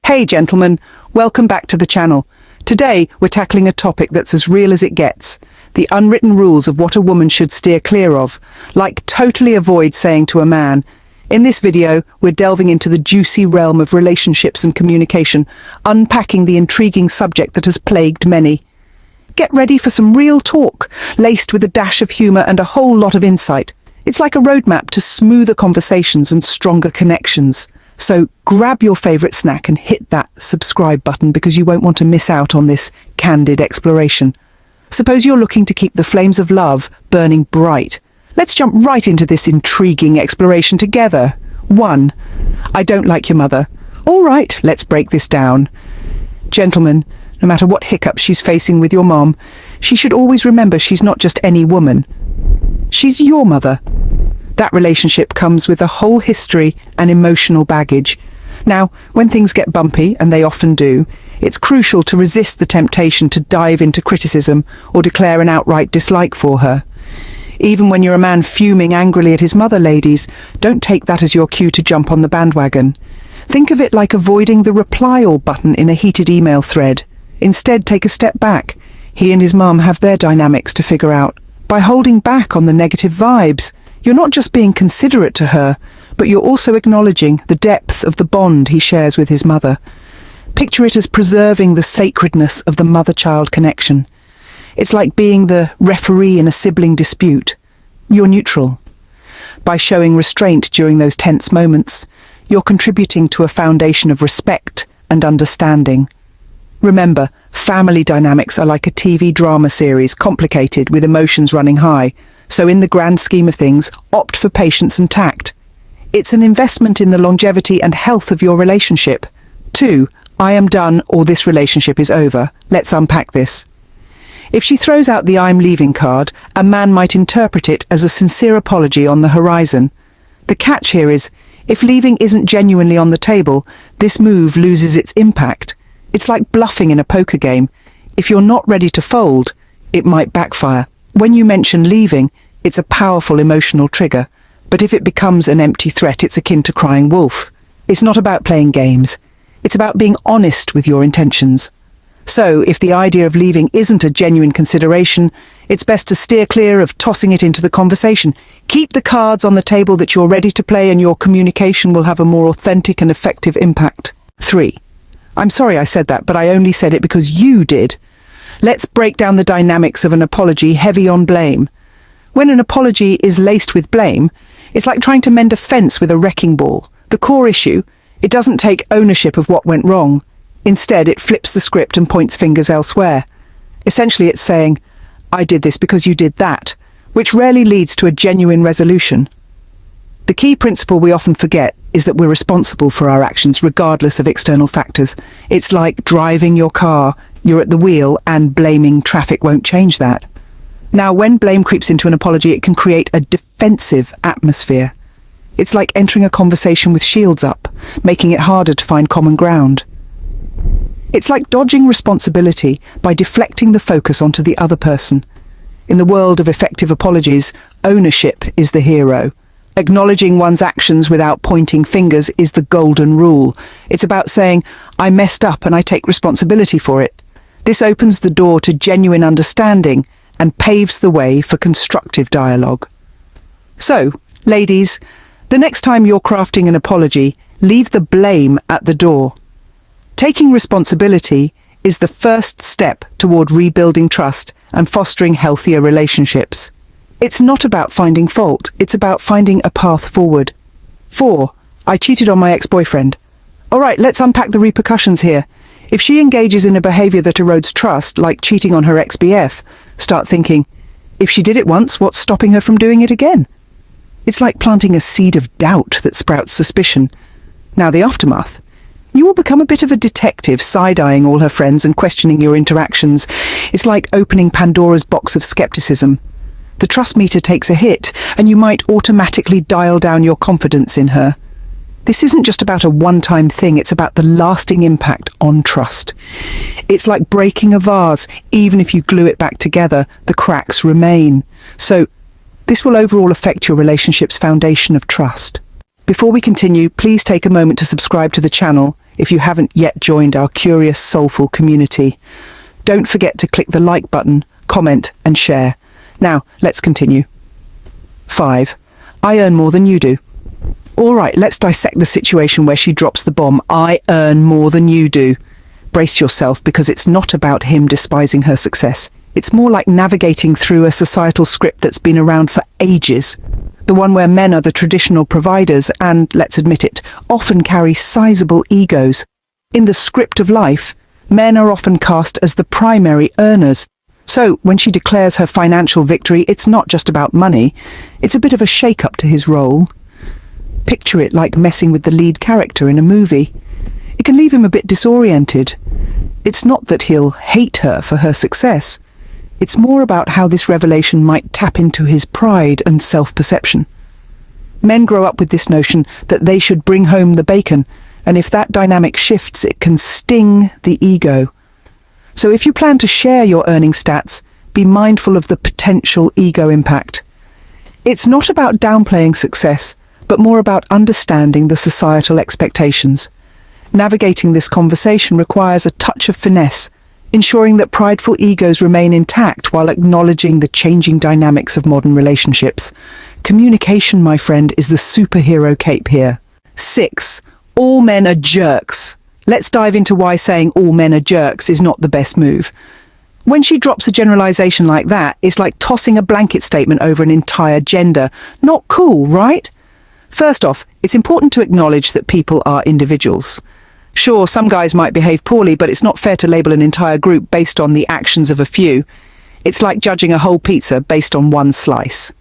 Hey gentlemen, welcome back to the channel. Today we're tackling a topic that's as real as it gets. The unwritten rules of what a woman should steer clear of. Like totally avoid saying to a man. In this video, we're delving into the juicy realm of relationships and communication, unpacking the intriguing subject that has plagued many. Get ready for some real talk, laced with a dash of humor and a whole lot of insight. It's like a roadmap to smoother conversations and stronger connections. So grab your favorite snack and hit that subscribe button because you won't want to miss out on this candid exploration. Suppose you're looking to keep the flames of love burning bright. Let's jump right into this intriguing exploration together. 1. I don't like your mother. All right, let's break this down. Gentlemen, no matter what hiccups she's facing with your mom, she should always remember she's not just any woman. She's your mother. That relationship comes with a whole history and emotional baggage. Now, when things get bumpy, and they often do, it's crucial to resist the temptation to dive into criticism or declare an outright dislike for her. Even when you're a man fuming angrily at his mother, ladies, don't take that as your cue to jump on the bandwagon. Think of it like avoiding the reply all button in a heated email thread. Instead, take a step back. He and his mum have their dynamics to figure out. By holding back on the negative vibes, you're not just being considerate to her, but you're also acknowledging the depth of the bond he shares with his mother. Picture it as preserving the sacredness of the mother-child connection. It's like being the referee in a sibling dispute. You're neutral. By showing restraint during those tense moments, you're contributing to a foundation of respect and understanding. Remember, family dynamics are like a TV drama series, complicated with emotions running high. So in the grand scheme of things, opt for patience and tact. It's an investment in the longevity and health of your relationship. 2. I am done or this relationship is over. Let's unpack this. If she throws out the I'm leaving card, a man might interpret it as a sincere apology on the horizon. The catch here is, if leaving isn't genuinely on the table, this move loses its impact. It's like bluffing in a poker game. If you're not ready to fold, it might backfire. When you mention leaving, it's a powerful emotional trigger, but if it becomes an empty threat, it's akin to crying wolf. It's not about playing games. It's about being honest with your intentions. So, if the idea of leaving isn't a genuine consideration, it's best to steer clear of tossing it into the conversation. Keep the cards on the table that you're ready to play, and your communication will have a more authentic and effective impact. 3. I'm sorry I said that, but I only said it because you did. Let's break down the dynamics of an apology heavy on blame. When an apology is laced with blame, it's like trying to mend a fence with a wrecking ball. The core issue, it doesn't take ownership of what went wrong. Instead, it flips the script and points fingers elsewhere. Essentially, it's saying, I did this because you did that, which rarely leads to a genuine resolution. The key principle we often forget is that we're responsible for our actions regardless of external factors. It's like driving your car. You're at the wheel, and blaming traffic won't change that. Now, when blame creeps into an apology, it can create a defensive atmosphere. It's like entering a conversation with shields up, making it harder to find common ground. It's like dodging responsibility by deflecting the focus onto the other person. In the world of effective apologies, ownership is the hero. Acknowledging one's actions without pointing fingers is the golden rule. It's about saying, I messed up and I take responsibility for it. This opens the door to genuine understanding and paves the way for constructive dialogue. So, ladies, the next time you're crafting an apology, leave the blame at the door. Taking responsibility is the first step toward rebuilding trust and fostering healthier relationships. It's not about finding fault, it's about finding a path forward. 4. I cheated on my ex-boyfriend. All right, let's unpack the repercussions here. If she engages in a behavior that erodes trust, like cheating on her ex-BF, start thinking, if she did it once, what's stopping her from doing it again? It's like planting a seed of doubt that sprouts suspicion. Now the aftermath. You will become a bit of a detective, side-eyeing all her friends and questioning your interactions. It's like opening Pandora's box of skepticism. The trust meter takes a hit, and you might automatically dial down your confidence in her. This isn't just about a one-time thing, it's about the lasting impact on trust. It's like breaking a vase. Even if you glue it back together, the cracks remain. So, this will overall affect your relationship's foundation of trust. Before we continue, please take a moment to subscribe to the channel. if you haven't yet joined our curious, soulful community. Don't forget to click the like button, comment and share. Now, let's continue. 5. I earn more than you do. Alright, let's dissect the situation where she drops the bomb. I earn more than you do. Brace yourself, because it's not about him despising her success. It's more like navigating through a societal script that's been around for ages. The one where men are the traditional providers and, let's admit it, often carry sizable egos. In the script of life, men are often cast as the primary earners. So, when she declares her financial victory, it's not just about money. It's a bit of a shake-up to his role. Picture it like messing with the lead character in a movie. It can leave him a bit disoriented. It's not that he'll hate her for her success. It's more about how this revelation might tap into his pride and self-perception. Men grow up with this notion that they should bring home the bacon, and if that dynamic shifts, it can sting the ego. So if you plan to share your earning stats, be mindful of the potential ego impact. It's not about downplaying success, but more about understanding the societal expectations. Navigating this conversation requires a touch of finesse, ensuring that prideful egos remain intact while acknowledging the changing dynamics of modern relationships. Communication, my friend, is the superhero cape here. 6. All men are jerks. Let's dive into why saying all men are jerks is not the best move. When she drops a generalization like that, it's like tossing a blanket statement over an entire gender. Not cool, right? First off, it's important to acknowledge that people are individuals. Sure, some guys might behave poorly, but it's not fair to label an entire group based on the actions of a few. It's like judging a whole pizza based on one slice.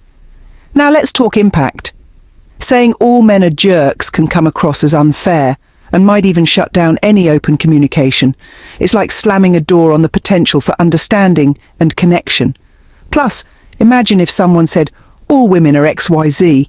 Now let's talk impact. Saying all men are jerks can come across as unfair, and might even shut down any open communication. It's like slamming a door on the potential for understanding and connection. Plus, imagine if someone said, all women are XYZ.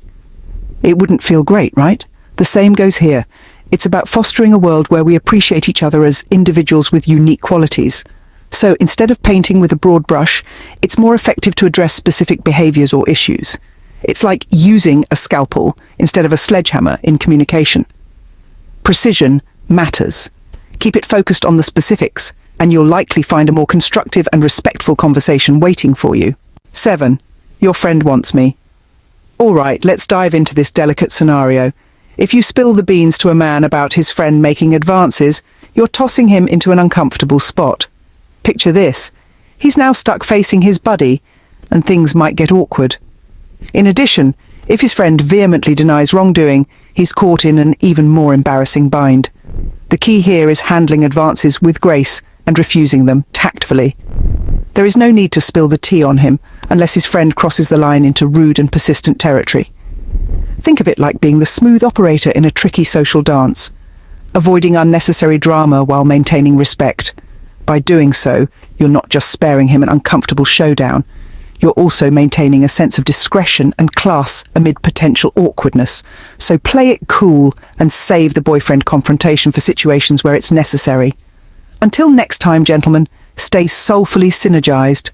It wouldn't feel great, right? The same goes here. It's about fostering a world where we appreciate each other as individuals with unique qualities. So instead of painting with a broad brush, it's more effective to address specific behaviors or issues. It's like using a scalpel instead of a sledgehammer in communication. Precision matters. Keep it focused on the specifics, and you'll likely find a more constructive and respectful conversation waiting for you. 7. Your friend wants me. Alright, let's dive into this delicate scenario. If you spill the beans to a man about his friend making advances, you're tossing him into an uncomfortable spot. Picture this. He's now stuck facing his buddy, and things might get awkward. In addition, if his friend vehemently denies wrongdoing, he's caught in an even more embarrassing bind. The key here is handling advances with grace and refusing them tactfully. There is no need to spill the tea on him unless his friend crosses the line into rude and persistent territory. Think of it like being the smooth operator in a tricky social dance, avoiding unnecessary drama while maintaining respect. By doing so, you're not just sparing him an uncomfortable showdown, you're also maintaining a sense of discretion and class amid potential awkwardness. So play it cool and save the boyfriend confrontation for situations where it's necessary. Until next time, gentlemen, stay soulfully synergized.